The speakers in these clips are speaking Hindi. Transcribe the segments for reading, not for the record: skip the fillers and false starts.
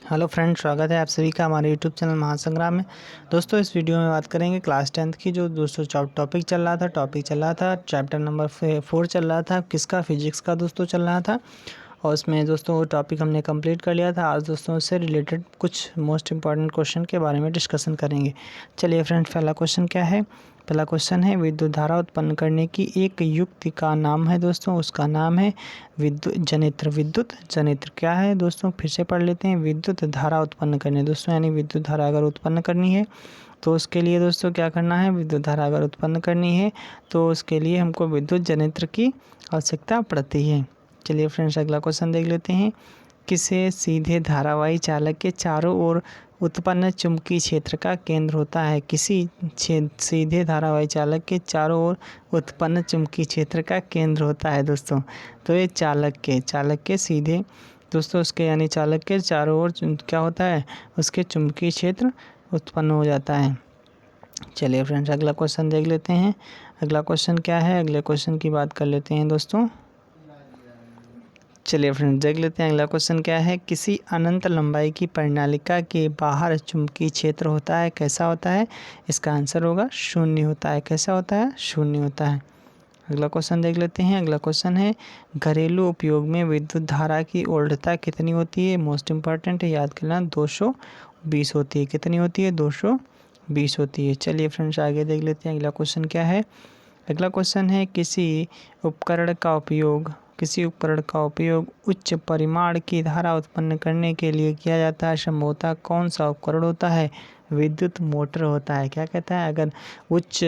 हेलो फ्रेंड्स, स्वागत है आप सभी का हमारे यूट्यूब चैनल महासंग्राम में। दोस्तों, इस वीडियो में बात करेंगे क्लास 10th की जो दोस्तों टॉपिक चल रहा था चैप्टर नंबर 4 चल रहा था, किसका फिजिक्स का दोस्तों चल रहा था। और उसमें दोस्तों वो टॉपिक हमने कंप्लीट कर लिया था। आज दोस्तों उससे रिलेटेड कुछ मोस्ट इंपॉर्टेंट क्वेश्चन के बारे में डिस्कशन करेंगे। चलिए फ्रेंड्स, पहला क्वेश्चन क्या है। पहला क्वेश्चन है, विद्युत धारा उत्पन्न करने की एक युक्ति का नाम है दोस्तों, उसका नाम है विद्युत जनित्र। विद्युत जनित्र क्या है दोस्तों, फिर से पढ़ लेते हैं। विद्युत धारा उत्पन्न करने दोस्तों, यानी विद्युत धारा अगर उत्पन्न करनी है तो उसके लिए दोस्तों क्या करना है। विद्युत धारा अगर उत्पन्न करनी है तो उसके लिए हमको विद्युत जनित्र की आवश्यकता पड़ती है। चलिए फ्रेंड्स, अगला क्वेश्चन देख लेते हैं। किसे सीधे धारावाही चालक के चारों ओर उत्पन्न चुंबकीय क्षेत्र का केंद्र होता है। किसी सीधे धारावाही चालक के चारों ओर उत्पन्न चुंबकीय क्षेत्र का केंद्र होता है दोस्तों। तो ये चालक के सीधे दोस्तों उसके यानी चालक के चारों ओर क्या होता है, उसके चुंबकीय क्षेत्र उत्पन्न हो जाता है। चलिए फ्रेंड्स, अगला क्वेश्चन देख लेते हैं। अगला क्वेश्चन क्या है, अगले क्वेश्चन की बात कर लेते हैं दोस्तों। चलिए फ्रेंड्स, देख लेते हैं अगला क्वेश्चन क्या है। किसी अनंत लंबाई की परिनालिका के बाहर चुंबकीय क्षेत्र होता है, कैसा होता है। इसका आंसर होगा शून्य होता है। कैसा होता है, शून्य होता है। अगला क्वेश्चन देख लेते हैं। अगला क्वेश्चन है, घरेलू उपयोग में विद्युत धारा की ओढ़ता कितनी होती है। मोस्ट इंपॉर्टेंट है, याद करना, 220 होती है। कितनी होती है, 220 होती है। चलिए फ्रेंड्स, आगे देख लेते हैं अगला क्वेश्चन क्या है। अगला क्वेश्चन है, किसी उपकरण का उपयोग उच्च परिमाण की धारा उत्पन्न करने के लिए किया जाता है। संभवतः कौन सा उपकरण होता है, विद्युत मोटर होता है। क्या कहता है, अगर उच्च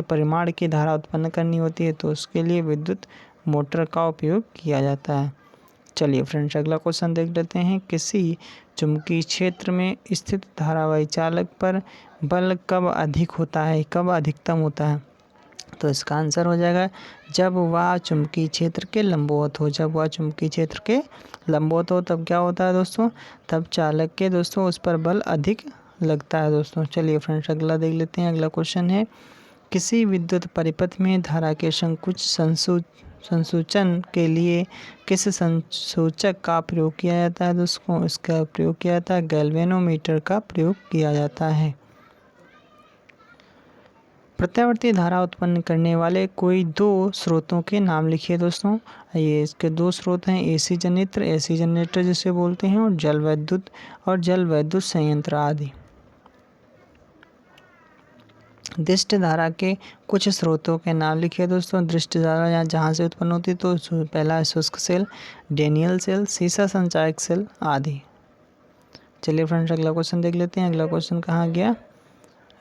परिमाण की धारा उत्पन्न करनी होती है तो उसके लिए विद्युत मोटर का उपयोग किया जाता है। चलिए फ्रेंड्स, अगला क्वेश्चन देख लेते हैं। किसी चुंबकीय क्षेत्र में स्थित धारावाही चालक पर बल कब अधिक होता है, कब अधिकतम होता है। तो इसका आंसर हो जाएगा जब वह चुंबकीय क्षेत्र के लंबवत हो। जब वह चुंबकीय क्षेत्र के लंबवत हो तब क्या होता है दोस्तों, तब चालक के दोस्तों उस पर बल अधिक लगता है दोस्तों। चलिए फ्रेंड्स, अगला देख लेते हैं। अगला क्वेश्चन है, किसी विद्युत परिपथ में धारा के संकुच संसूचन के लिए किस संसूचक का प्रयोग किया जाता है दोस्तों। इसका प्रयोग किया जाता है गैल्वेनोमीटर का प्रयोग किया जाता है। प्रत्यावर्ती धारा उत्पन्न करने वाले कोई दो स्रोतों के नाम लिखिए दोस्तों। ये इसके दो स्रोत हैं, एसी जनरेटर जिसे बोलते हैं, और जल विद्युत संयंत्र आदि। दृष्ट धारा के कुछ स्रोतों के नाम लिखिए दोस्तों। दृष्ट धारा जहाँ से उत्पन्न होती है तो पहला है शुष्क सेल, डेनियल सेल, सीसा संचायक सेल आदि। चलिए फ्रेंड्स, अगला क्वेश्चन देख लेते हैं। अगला क्वेश्चन कहाँ गया,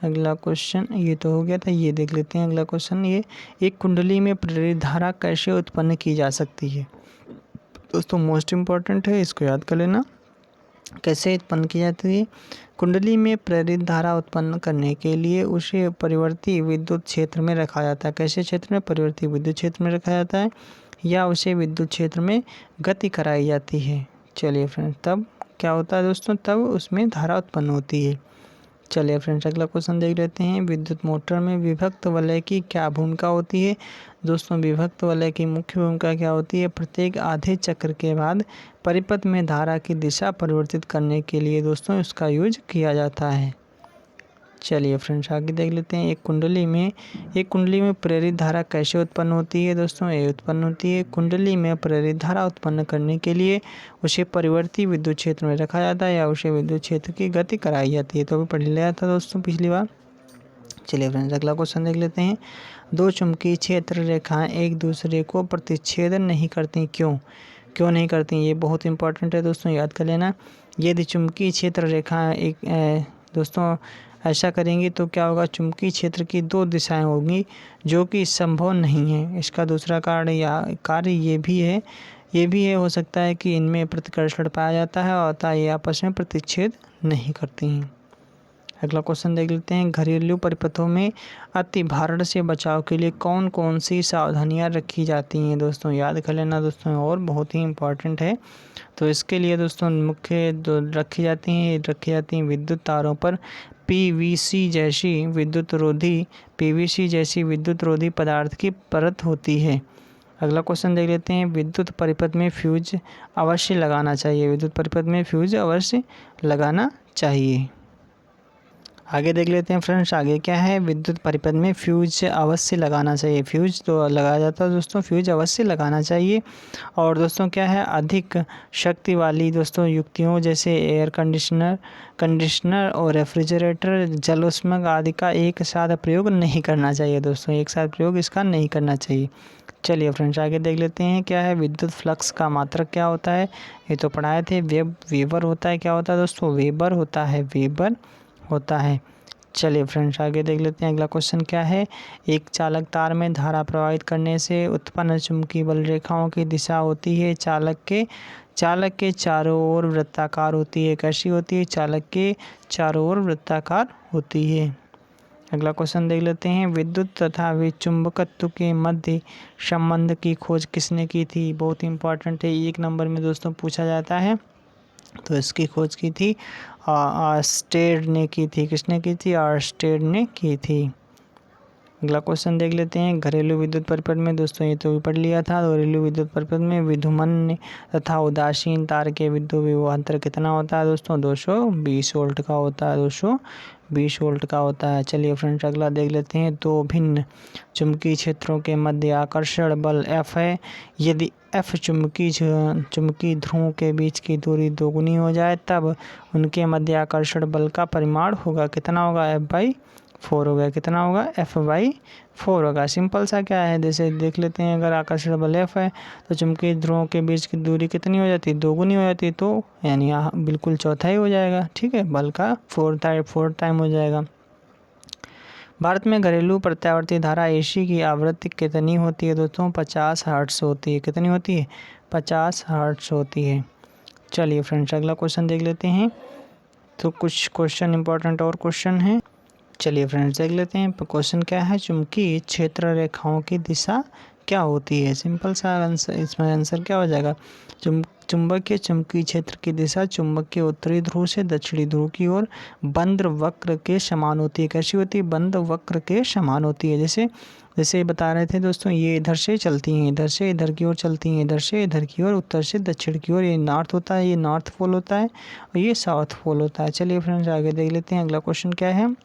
अगला क्वेश्चन ये तो हो गया था, ये देख लेते हैं अगला क्वेश्चन। ये एक कुंडली में प्रेरित धारा कैसे उत्पन्न की जा सकती है दोस्तों, मोस्ट इम्पॉर्टेंट है, इसको याद कर लेना। कैसे उत्पन्न की जाती है, कुंडली में प्रेरित धारा उत्पन्न करने के लिए उसे परिवर्ती विद्युत क्षेत्र में रखा जाता है। कैसे क्षेत्र में, परिवर्ती विद्युत क्षेत्र में रखा जाता है, या उसे विद्युत क्षेत्र में गति कराई जाती है। चलिए फ्रेंड्स, तब क्या होता है दोस्तों, तब उसमें धारा उत्पन्न होती है। चलिए फ्रेंड्स, अगला क्वेश्चन देख लेते हैं। विद्युत मोटर में विभक्त वलय की क्या भूमिका होती है दोस्तों। विभक्त वलय की मुख्य भूमिका क्या होती है, प्रत्येक आधे चक्र के बाद परिपथ में धारा की दिशा परिवर्तित करने के लिए दोस्तों इसका यूज किया जाता है। चलिए फ्रेंड्स, आगे देख लेते हैं। एक कुंडली में प्रेरित धारा कैसे उत्पन्न होती है दोस्तों। ये उत्पन्न होती है, कुंडली में प्रेरित धारा उत्पन्न करने के लिए उसे परिवर्ती विद्युत क्षेत्र में रखा जाता है या उसे विद्युत क्षेत्र की गति कराई जाती है। तो अभी पढ़ लिया था दोस्तों पिछली बार। चलिए फ्रेंड्स, अगला क्वेश्चन देख लेते हैं। दो चुंबकीय क्षेत्र रेखाएं एक दूसरे को प्रतिच्छेदन नहीं करती, क्यों नहीं करती, ये बहुत इंपॉर्टेंट है दोस्तों, याद कर लेना। यदि चुंबकीय क्षेत्र रेखाएं दोस्तों ऐसा करेंगी तो क्या होगा, चुंबकीय क्षेत्र की दो दिशाएं होंगी जो कि संभव नहीं है। इसका दूसरा कार्य ये भी है हो सकता है कि इनमें प्रतिकर्षण पाया जाता है और ये आपस में प्रतिच्छेद नहीं करती हैं। अगला क्वेश्चन देख लेते हैं। घरेलू परिपथों में अति भारण से बचाव के लिए कौन कौन सी सावधानियां रखी जाती हैं दोस्तों, याद कर लेना दोस्तों, और बहुत ही इम्पोर्टेंट है। तो इसके लिए दोस्तों मुख्य रखी जाती हैं विद्युत तारों पर पीवीसी जैसी विद्युत रोधी पदार्थ की परत होती है। अगला क्वेश्चन देख लेते हैं, विद्युत परिपथ में फ्यूज अवश्य लगाना चाहिए। विद्युत परिपथ में फ्यूज अवश्य लगाना चाहिए। आगे देख लेते हैं फ्रेंड्स, आगे क्या है, विद्युत परिपथ में फ्यूज अवश्य लगाना चाहिए। फ्यूज तो लगाया जाता है दोस्तों, फ्यूज अवश्य लगाना चाहिए। और दोस्तों क्या है, अधिक शक्ति वाली दोस्तों युक्तियों जैसे एयर कंडीशनर और रेफ्रिजरेटर, जलोष्मांक आदि का एक साथ प्रयोग नहीं करना चाहिए दोस्तों, एक साथ प्रयोग इसका नहीं करना चाहिए। चलिए फ्रेंड्स आगे देख लेते हैं, क्या है, विद्युत फ्लक्स का मात्रक क्या होता है। ये तो पढ़ाए थे, वेबर होता है। क्या होता है दोस्तों, वेबर होता है, वेबर होता है। चलिए फ्रेंड्स आगे देख लेते हैं, अगला क्वेश्चन क्या है, एक चालक तार में धारा प्रवाहित करने से उत्पन्न चुंबकीय बल रेखाओं की दिशा होती है चालक के चारों ओर वृत्ताकार होती है। कैसी होती है, चालक के चारों ओर वृत्ताकार होती है। अगला क्वेश्चन देख लेते हैं, विद्युत तथा विचुंबकत्व के मध्य संबंध की खोज किसने की थी। बहुत इंपॉर्टेंट है, 1 नंबर में दोस्तों पूछा जाता है। तो इसकी खोज की थी आर्स्टेड ने की थी। किसने की थी, आर्स्टेड ने की थी। अगला क्वेश्चन देख लेते हैं, घरेलू विद्युत परिपथ में दोस्तों ये तो भी पढ़ लिया था। घरेलू विद्युत परिपथ में विद्युमन तथा उदासीन तार के विद्युत विभवांतर कितना होता है दोस्तों, 220 वोल्ट का होता है, 220 वोल्ट का होता है। चलिए फ्रेंड्स अगला देख लेते हैं, दो भिन्न चुंबकीय क्षेत्रों के मध्य आकर्षण बल F है। यदि F चुंबकीय ध्रुवों के बीच की दूरी दोगुनी हो जाए तब उनके मध्य आकर्षण बल का परिमाण होगा, कितना होगा, F/4 होगा। कितना होगा, F/4 होगा। सिंपल सा क्या है, जैसे देख लेते हैं, अगर आकर्षण बल F है तो चुंबकीय ध्रुवों के बीच की दूरी कितनी हो जाती है, दोगुनी हो जाती है। तो यानी यहाँ बिल्कुल चौथाई हो जाएगा, ठीक है, बल का 4 टाइम हो जाएगा। भारत में घरेलू प्रत्यावर्ती धारा AC की आवृत्ति कितनी होती है दोस्तों, 50 हर्ट्ज होती है। कितनी होती है, 50 हर्ट्ज होती है। चलिए फ्रेंड्स अगला क्वेश्चन देख लेते हैं। तो कुछ क्वेश्चन इंपॉर्टेंट और क्वेश्चन हैं, चलिए फ्रेंड्स देख लेते हैं। क्वेश्चन क्या है, चुंबकीय क्षेत्र रेखाओं की दिशा क्या होती है। सिंपल सा आंसर, इसमें आंसर क्या हो जाएगा, चुंबकीय क्षेत्र की दिशा चुंबक के उत्तरी ध्रुव से दक्षिणी ध्रुव की ओर बंद वक्र के समान होती है। कैसी होती है, बंद वक्र के समान होती है। जैसे बता रहे थे दोस्तों, ये इधर से चलती हैं, इधर से इधर की ओर चलती हैं, इधर से इधर की ओर, उत्तर से दक्षिण की ओर। ये नॉर्थ होता है, ये नॉर्थ पोल होता है और ये साउथ पोल होता है। चलिए फ्रेंड्स आगे देख लेते हैं, अगला क्वेश्चन क्या है,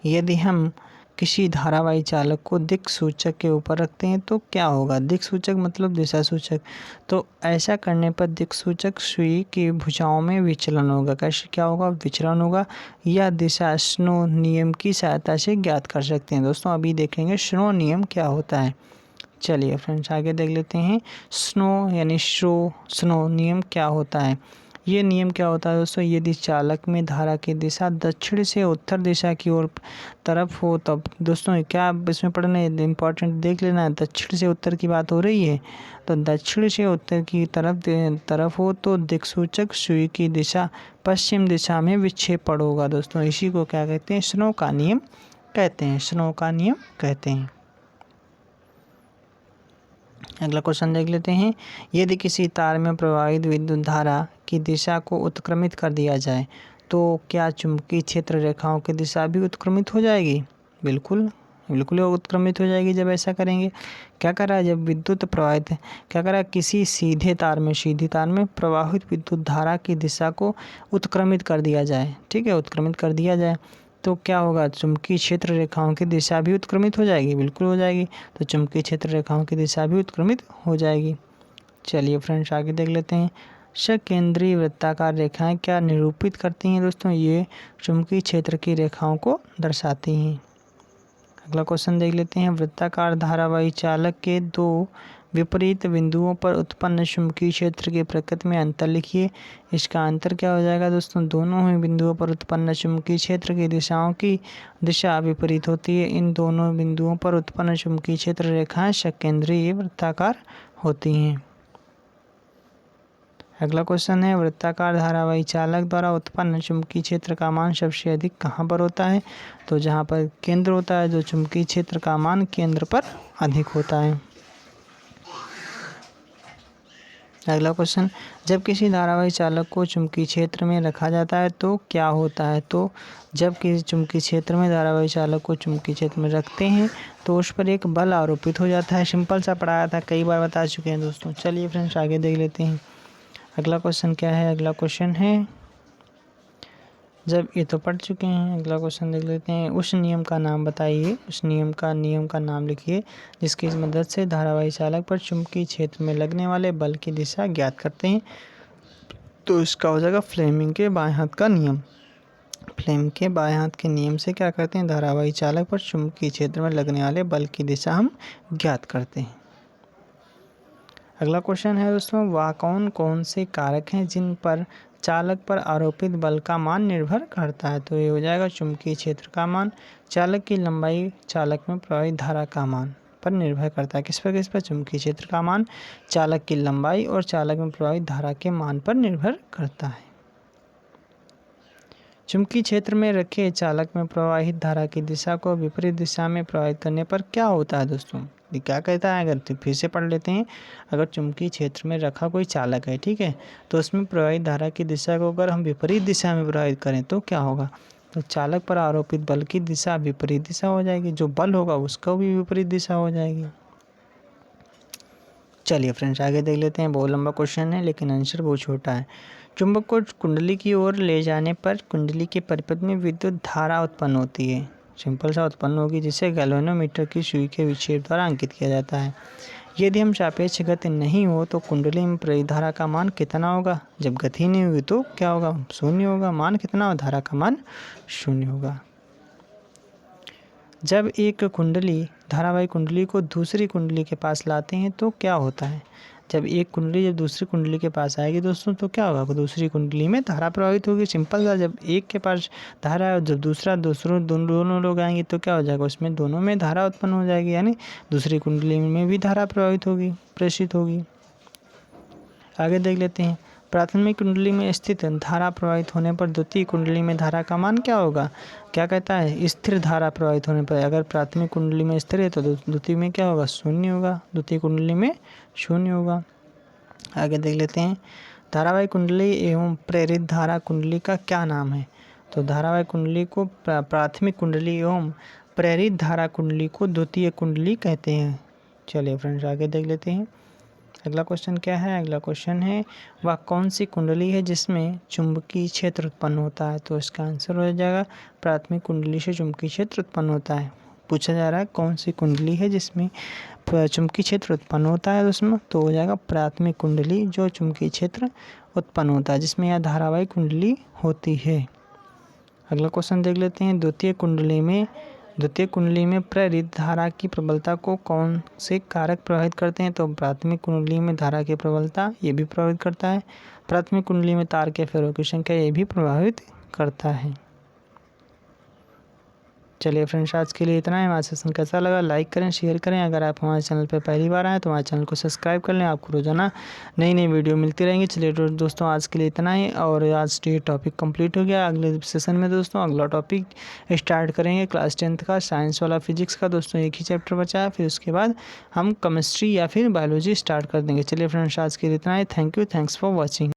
यदि हम किसी धारावाही चालक को दिक् सूचक के ऊपर रखते हैं तो क्या होगा। दिक् सूचक मतलब दिशा सूचक। तो ऐसा करने पर दिक् सूचक सुई की भुजाओं में विचलन होगा। कैसे क्या होगा, विचलन होगा। यह दिशा स्नो नियम की सहायता से ज्ञात कर सकते हैं दोस्तों। अभी देखेंगे स्नो नियम क्या होता है। चलिए फ्रेंड्स आगे देख लेते हैं, स्नो यानी स्नो नियम क्या होता है। ये नियम क्या होता है दोस्तों, यदि चालक में धारा की दिशा दक्षिण से उत्तर दिशा की ओर तरफ हो तब दोस्तों क्या इसमें पढ़ना है, इंपॉर्टेंट देख लेना है। दक्षिण से उत्तर की बात हो रही है, तो दक्षिण से उत्तर की तरफ हो तो दिक्सूचक सुई की दिशा पश्चिम दिशा में विक्षेपण होगा दोस्तों। इसी को क्या कहते हैं, स्नो का नियम कहते हैं, स्नो का नियम कहते हैं। अगला क्वेश्चन देख लेते हैं, यदि किसी तार में प्रवाहित विद्युत धारा की दिशा को उत्क्रमित कर दिया जाए तो क्या चुंबकीय क्षेत्र रेखाओं की दिशा भी उत्क्रमित हो जाएगी। बिल्कुल उत्क्रमित हो जाएगी जब ऐसा करेंगे। क्या करा, जब विद्युत प्रवाहित क्या करा, किसी सीधी तार में प्रवाहित विद्युत धारा की दिशा को उत्क्रमित कर दिया जाए, ठीक है, उत्क्रमित कर दिया जाए तो क्या होगा, चुंबकीय क्षेत्र रेखाओं की दिशा भी उत्क्रमित हो जाएगी। बिल्कुल हो जाएगी। तो चुंबकीय क्षेत्र रेखाओं की दिशा भी उत्क्रमित हो जाएगी। चलिए फ्रेंड्स आगे देख लेते हैं, सकेंद्रीय वृत्ताकार रेखाएं क्या निरूपित करती हैं दोस्तों, ये चुंबकीय क्षेत्र की रेखाओं को दर्शाती हैं। अगला क्वेश्चन देख लेते हैं, वृत्ताकार धारावाही चालक के दो विपरीत बिंदुओं पर उत्पन्न चुंबकीय क्षेत्र की प्रकृति में अंतर लिखिए। इसका अंतर क्या हो जाएगा दोस्तों, दोनों ही बिंदुओं पर उत्पन्न चुंबकीय क्षेत्र की दिशाओं की दिशा विपरीत होती है। इन दोनों बिंदुओं पर उत्पन्न चुंबकीय क्षेत्र रेखाएं सकेंद्रीय वृत्ताकार होती हैं। अगला क्वेश्चन है, वृत्ताकार धारावाही चालक द्वारा उत्पन्न चुंबकीय क्षेत्र का मान सबसे अधिक कहाँ पर होता है। तो जहाँ पर केंद्र होता है, जो चुंबकीय क्षेत्र का मान केंद्र पर अधिक होता है। अगला क्वेश्चन, जब किसी धारावाही चालक को चुंबकीय क्षेत्र में रखा जाता है तो क्या होता है? तो जब किसी चुंबकीय क्षेत्र में धारावाही चालक को चुंबकीय क्षेत्र में रखते हैं तो उस पर एक बल आरोपित हो जाता है। सिंपल सा पढ़ाया था, कई बार बता चुके हैं दोस्तों। चलिए फ्रेंड्स आगे देख लेते हैं। अगला क्वेश्चन क्या है? अगला क्वेश्चन है, जब ये तो पढ़ चुके हैं, अगला क्वेश्चन देख लेते हैं। उस नियम का नाम बताइए। उस नियम का नाम लिखिए जिसकी मदद से धारावाही चालक पर चुंबकीय क्षेत्र में लगने वाले बल की दिशा ज्ञात करते हैं। तो इसका हो जाएगा फ्लेमिंग के बाएं हाथ का नियम। फ्लेमिंग के बाएं हाथ के नियम से क्या करते हैं? धारावाही चालक पर चुंबकीय क्षेत्र में लगने वाले बल की दिशा हम ज्ञात करते हैं। अगला क्वेश्चन है दोस्तों, वह कौन कौन से कारक हैं जिन पर चालक पर आरोपित बल का मान निर्भर करता है? तो ये हो जाएगा चुंबकीय क्षेत्र का मान, चालक की लंबाई, चालक में प्रवाहित धारा का मान पर निर्भर करता है। किस पर? चुंबकीय क्षेत्र का मान, चालक की लंबाई और चालक में प्रवाहित धारा के मान पर निर्भर करता है। चुंबकीय क्षेत्र में रखे चालक में प्रवाहित धारा की दिशा को विपरीत दिशा में प्रवाहित करने पर क्या होता है दोस्तों? ये क्या कहता है? अगर तो फिर से पढ़ लेते हैं। अगर चुंबकीय क्षेत्र में रखा कोई चालक है, ठीक है, तो उसमें प्रवाहित धारा की दिशा को अगर हम विपरीत दिशा में प्रवाहित करें तो क्या होगा? तो चालक पर आरोपित बल की दिशा विपरीत दिशा हो जाएगी, जो बल होगा उसका भी विपरीत दिशा हो जाएगी। चलिए फ्रेंड्स आगे देख लेते हैं। बहुत लंबा क्वेश्चन है लेकिन आंसर बहुत छोटा है। चुंबक को कुंडली की ओर ले जाने पर कुंडली के परिपथ में विद्युत धारा उत्पन्न होती है। सिंपल सा उत्पन्न होगी, जिसे गैल्वेनोमीटर की सुई के विक्षेप द्वारा अंकित किया जाता है। यदि हम सापेक्ष गति नहीं हो तो कुंडली में प्रेरित धारा का मान कितना होगा? जब गति नहीं हुई तो क्या होगा? शून्य होगा। मान कितना? धारा का मान शून्य होगा। जब एक कुंडली धारावाही कुंडली को दूसरी कुंडली के पास लाते हैं तो क्या होता है? जब एक कुंडली जब दूसरी कुंडली के पास आएगी दोस्तों तो क्या होगा? दूसरी कुंडली में धारा प्रवाहित होगी। सिंपल सा, जब एक के पास धारा है, जब दोनों लोग आएंगे तो क्या हो जाएगा? उसमें दोनों में धारा उत्पन्न हो जाएगी, यानी दूसरी कुंडली में भी धारा प्रवाहित होगी, प्रेषित होगी। आगे देख लेते हैं। प्राथमिक कुंडली में स्थित धारा प्रवाहित होने पर द्वितीय कुंडली में धारा का मान क्या होगा? क्या कहता है? स्थिर धारा प्रवाहित होने पर अगर प्राथमिक कुंडली में स्थिर है तो द्वितीय में क्या होगा? शून्य होगा। द्वितीय कुंडली में शून्य होगा। आगे देख लेते हैं। धारावाही कुंडली एवं प्रेरित धारा कुंडली का क्या नाम है? तो धारावाही कुंडली को प्राथमिक कुंडली एवं प्रेरित धारा कुंडली को द्वितीय कुंडली कहते हैं। चलिए फ्रेंड्स आगे देख लेते हैं। अगला क्वेश्चन क्या है? अगला क्वेश्चन है, वह कौन सी कुंडली है जिसमें चुंबकीय क्षेत्र उत्पन्न होता है? तो इसका आंसर हो जाएगा प्राथमिक कुंडली से चुंबकीय क्षेत्र उत्पन्न होता है। पूछा जा रहा है कौन सी कुंडली है जिसमें चुंबकीय क्षेत्र उत्पन्न होता है उसमें, तो हो जाएगा प्राथमिक कुंडली जो चुंबकीय क्षेत्र उत्पन्न होता है, जिसमें यह धारावाही कुंडली होती है। अगला क्वेश्चन देख लेते हैं। द्वितीय कुंडली में प्रेरित धारा की प्रबलता को कौन से कारक प्रभावित करते हैं? तो प्राथमिक कुंडली में धारा की प्रबलता ये भी प्रभावित करता है। प्राथमिक कुंडली में तार के फेरों की संख्या ये भी प्रभावित करता है। चलिए फ्रेंड्स आज के लिए इतना है। हमारा सेशन कैसा लगा लाइक करें, शेयर करें। अगर आप हमारे चैनल पर पहली बार आए तो हमारे चैनल को सब्सक्राइब कर लें। आपको रोजाना नई नई वीडियो मिलती रहेंगी। चलिए दोस्तों आज के लिए इतना ही, और आज ये टॉपिक कंप्लीट हो गया। अगले सेशन में दोस्तों अगला टॉपिक स्टार्ट करेंगे क्लास 10th का साइंस वाला, फिजिक्स का दोस्तों एक ही चैप्टर बचा है। फिर उसके बाद हम केमिस्ट्री या फिर बायोलॉजी स्टार्ट कर देंगे। चलिए फ्रेंड्स आज के लिए इतना ही। Thank you, thanks for watching.